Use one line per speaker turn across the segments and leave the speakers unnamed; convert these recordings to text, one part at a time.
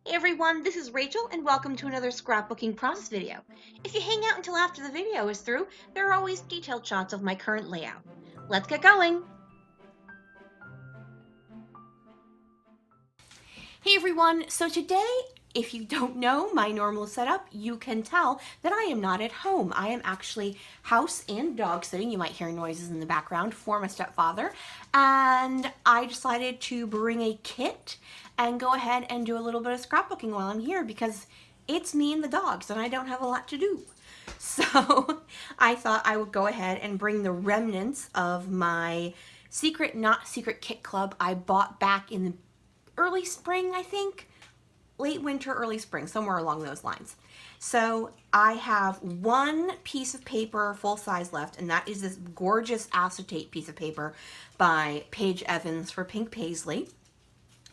Hey everyone, this is Rachel and welcome to another scrapbooking process video. If you hang out until after the video is through, there are always detailed shots of my current layout. Let's get going! Hey everyone, so today, if you don't know my normal setup, you can tell that I am not at home. I am actually house and dog sitting. You might hear noises in the background for my stepfather. And I decided to bring a kit and go ahead and do a little bit of scrapbooking while I'm here because it's me and the dogs and I don't have a lot to do. So I thought I would go ahead and bring the remnants of my secret, not secret kit club I bought back in the early spring, I think. Late winter, early spring, somewhere along those lines. So I have one piece of paper full size left, and that is this gorgeous acetate piece of paper by Paige Evans for Pink Paislee.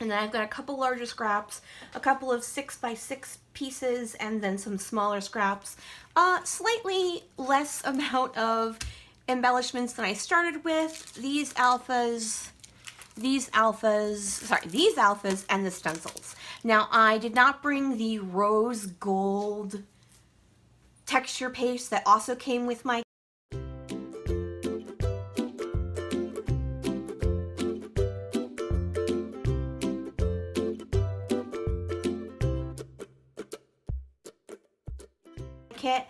And then I've got a couple larger scraps, a couple of 6x6 pieces, and then some smaller scraps. Slightly less amount of embellishments than I started with. These alphas and the stencils. Now, I did not bring the rose gold texture paste that also came with my kit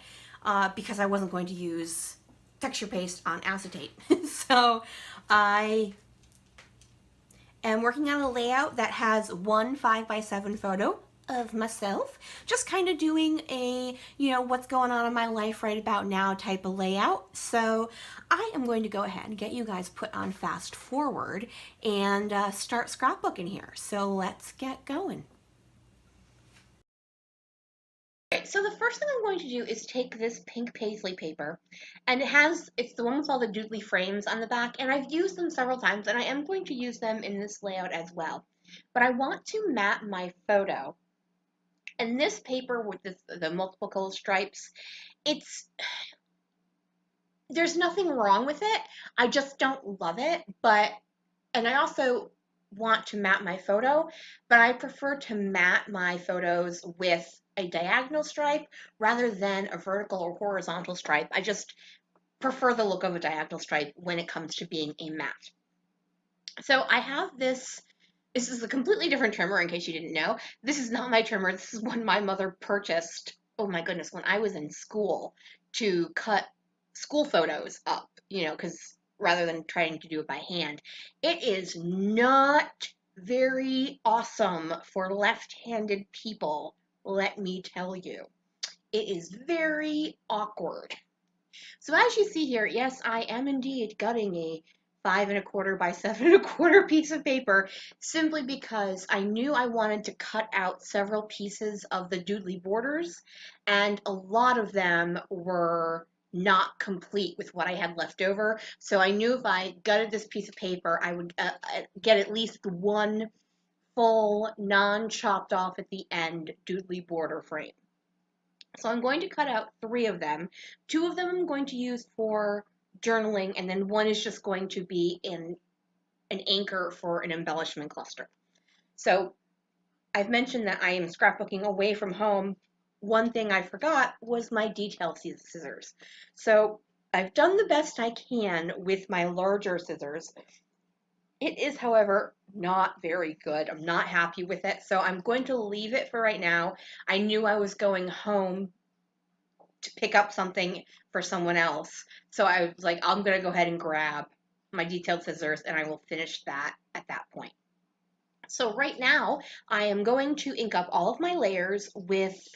because I wasn't going to use texture paste on acetate. So I am working on a layout that has one 5x7 photo of myself, just kind of doing a, what's going on in my life right about now type of layout. So I am going to go ahead and get you guys put on fast forward and start scrapbooking here. So let's get going. So the first thing I'm going to do is take this pink paisley paper, and it's the one with all the doodly frames on the back, and I've used them several times, and I am going to use them in this layout as well. But I want to map my photo, and this paper with the multiple colored stripes, there's nothing wrong with it. I just don't love it, and I also want to map my photo, but I prefer to map my photos with a diagonal stripe rather than a vertical or horizontal stripe. I just prefer the look of a diagonal stripe when it comes to being a matte. So I have this. This is a completely different trimmer in case you didn't know. This is not my trimmer. This is one my mother purchased, oh my goodness, when I was in school to cut school photos up, because rather than trying to do it by hand. It is not very awesome for left-handed people, let me tell you. It is very awkward. So as you see here, yes, I am indeed gutting a 5 1/4 by 7 1/4 piece of paper simply because I knew I wanted to cut out several pieces of the doodly borders, and a lot of them were not complete with what I had left over. So I knew if I gutted this piece of paper, I would get at least one full, non-chopped off at the end doodly border frame. So I'm going to cut out 3 of them. 2 of them I'm going to use for journaling, and then one is just going to be an anchor for an embellishment cluster. So I've mentioned that I am scrapbooking away from home. One thing I forgot was my detail scissors. So I've done the best I can with my larger scissors. It is, however, not very good. I'm not happy with it, so I'm going to leave it for right now. I knew I was going home to pick up something for someone else. So I was like, I'm going to go ahead and grab my detailed scissors and I will finish that at that point. So right now I am going to ink up all of my layers with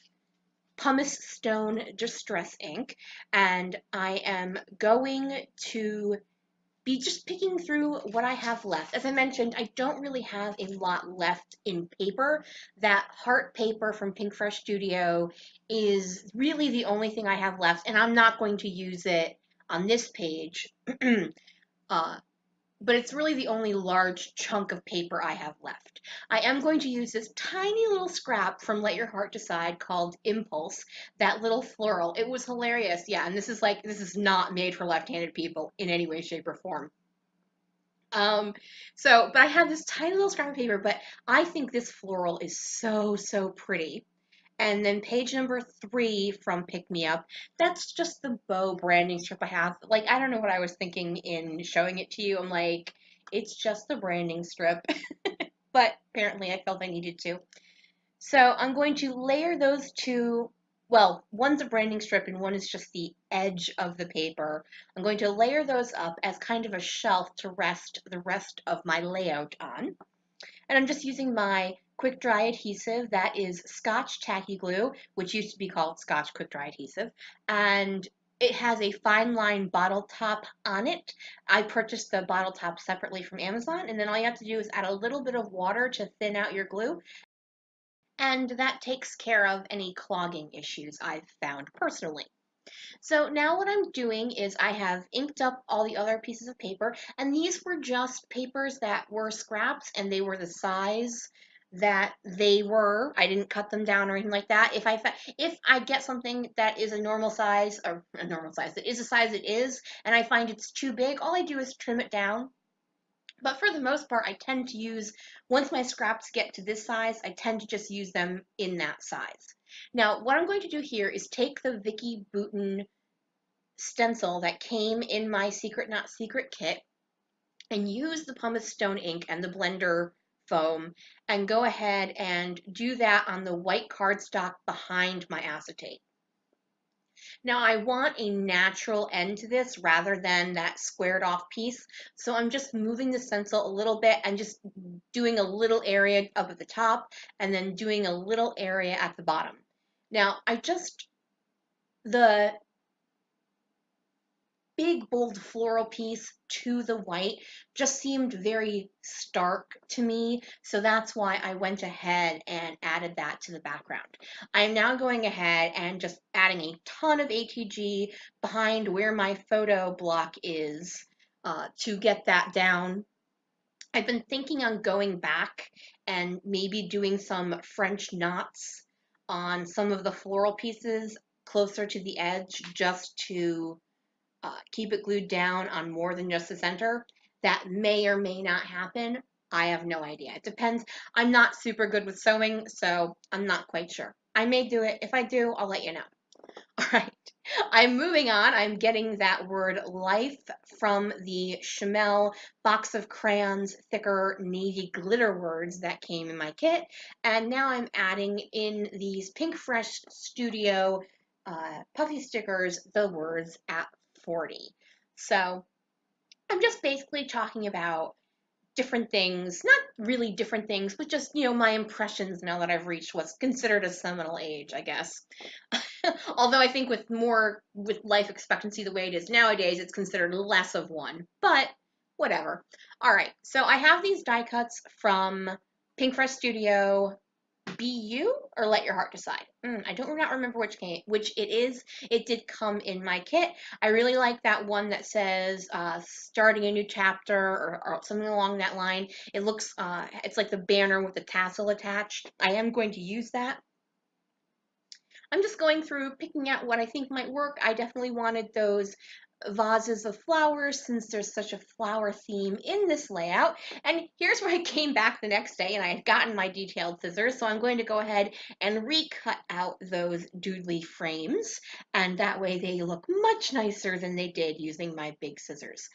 pumice stone distress ink, and I am going to be just picking through what I have left. As I mentioned, I don't really have a lot left in paper. That heart paper from Pinkfresh Studio is really the only thing I have left, and I'm not going to use it on this page. uh, but it's really the only large chunk of paper I have left. I am going to use this tiny little scrap from Let Your Heart Decide called Impulse, that little floral. It was hilarious, yeah, and this is not made for left-handed people in any way, shape, or form. But I have this tiny little scrap of paper, but I think this floral is so, so pretty. And then page number 3 from Pick Me Up, that's just the bow branding strip I have. Like, I don't know what I was thinking in showing it to you. I'm like, it's just the branding strip. But apparently I felt I needed to. So I'm going to layer those two. Well, one's a branding strip and one is just the edge of the paper. I'm going to layer those up as kind of a shelf to rest the rest of my layout on. And I'm just using my quick dry adhesive that is Scotch Tacky Glue, which used to be called Scotch Quick Dry Adhesive. And it has a fine line bottle top on it. I purchased the bottle top separately from Amazon, and then all you have to do is add a little bit of water to thin out your glue, and that takes care of any clogging issues I've found personally. So now what I'm doing is I have inked up all the other pieces of paper, and these were just papers that were scraps, and they were the size that they were. I didn't cut them down or anything like that. If I get something that is a normal size, or a normal size that is a size it is, and I find it's too big, all I do is trim it down. But for the most part, I tend to use, once my scraps get to this size, I tend to just use them in that size. Now, what I'm going to do here is take the Vicky Bouton stencil that came in my Secret Not Secret kit and use the pumice stone ink and the blender foam and go ahead and do that on the white cardstock behind my acetate. Now I want a natural end to this rather than that squared off piece. So I'm just moving the stencil a little bit and just doing a little area up at the top and then doing a little area at the bottom. Now the big bold floral piece to the white just seemed very stark to me, so that's why I went ahead and added that to the background. I'm now going ahead and just adding a ton of ATG behind where my photo block is to get that down. I've been thinking on going back and maybe doing some French knots on some of the floral pieces closer to the edge just to keep it glued down on more than just the center. That may or may not happen. I have no idea. It depends. I'm not super good with sewing, so I'm not quite sure. I may do it. If I do, I'll let you know. All right. I'm moving on. I'm getting that word life from the Chamel box of crayons, thicker navy glitter words that came in my kit. And now I'm adding in these Pinkfresh Studio puffy stickers, the words at 40. So I'm just basically talking about different things, not really different things, but just, my impressions now that I've reached what's considered a seminal age, I guess. Although I think with life expectancy the way it is nowadays, it's considered less of one, but whatever. All right, so I have these die cuts from Pinkfresh Studio BU or Let Your Heart Decide. I don't not remember which it is. It did come in my kit. I really like that one that says starting a new chapter or something along that line. It looks it's like the banner with the tassel attached. I am going to use that. I'm just going through picking out what I think might work. I definitely wanted those vases of flowers since there's such a flower theme in this layout. And here's where I came back the next day and I had gotten my detailed scissors, so I'm going to go ahead and recut out those doodly frames, and that way they look much nicer than they did using my big scissors.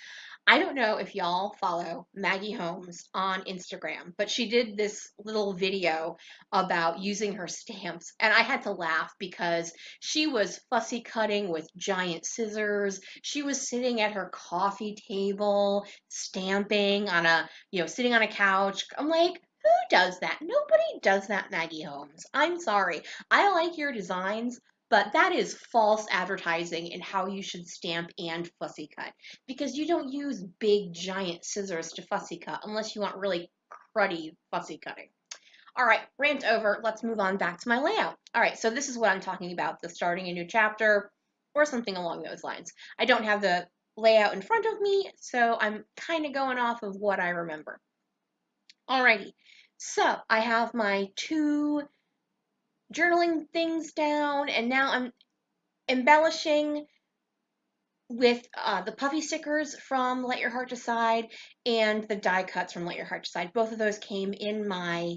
I don't know if y'all follow Maggie Holmes on Instagram, but she did this little video about using her stamps, and I had to laugh because she was fussy cutting with giant scissors. She was sitting at her coffee table, stamping on sitting on a couch. I'm like, who does that? Nobody does that, Maggie Holmes. I'm sorry. I like your designs, but that is false advertising in how you should stamp and fussy cut, because you don't use big giant scissors to fussy cut unless you want really cruddy fussy cutting. All right, rant over. Let's move on back to my layout. All right, so this is what I'm talking about, the starting a new chapter or something along those lines. I don't have the layout in front of me, so I'm kind of going off of what I remember. Alrighty, so I have my 2 journaling things down, and now I'm embellishing with the puffy stickers from Let Your Heart Decide and the die cuts from Let Your Heart Decide. Both of those came in my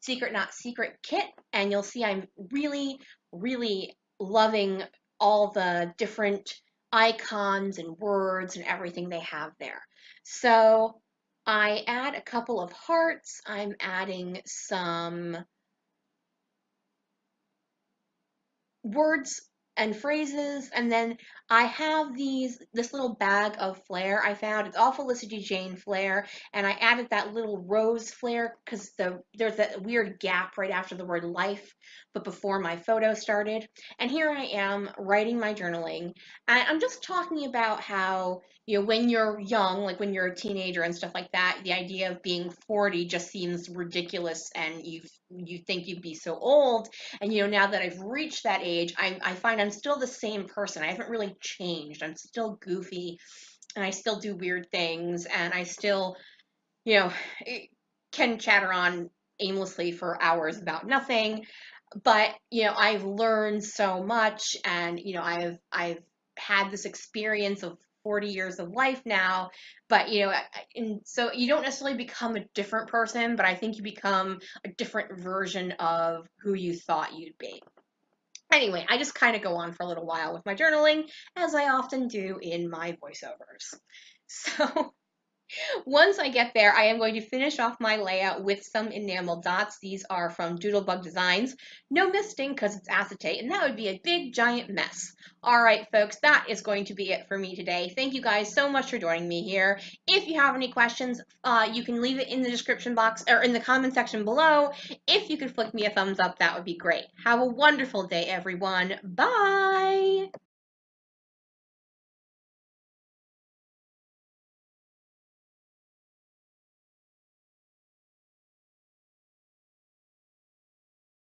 Secret Not Secret kit, and you'll see I'm really, really loving all the different icons and words and everything they have there. So I add a couple of hearts. I'm adding some words and phrases, and then I have this little bag of flair I found. It's all Felicity Jane flair, and I added that little rose flair because there's that weird gap right after the word life, but before my photo started. And here I am writing my journaling, and I'm just talking about how, you know, when you're young, like when you're a teenager and stuff like that, the idea of being 40 just seems ridiculous, and you think you'd be so old. And now that I've reached that age, I find I'm still the same person. I haven't really changed. I'm still goofy, and I still do weird things, and I still, you know, can chatter on aimlessly for hours about nothing. But I've learned so much, and I've had this experience of 40 years of life now. But and so you don't necessarily become a different person, but I think you become a different version of who you thought you'd be. Anyway, I just kind of go on for a little while with my journaling, as I often do in my voiceovers. So once I get there, I am going to finish off my layout with some enamel dots. These are from Doodlebug Designs. No misting because it's acetate, and that would be a big giant mess. All right, folks, that is going to be it for me today. Thank you guys so much for joining me here. If you have any questions, you can leave it in the description box or in the comment section below. If you could flick me a thumbs up, that would be great. Have a wonderful day, everyone. Bye!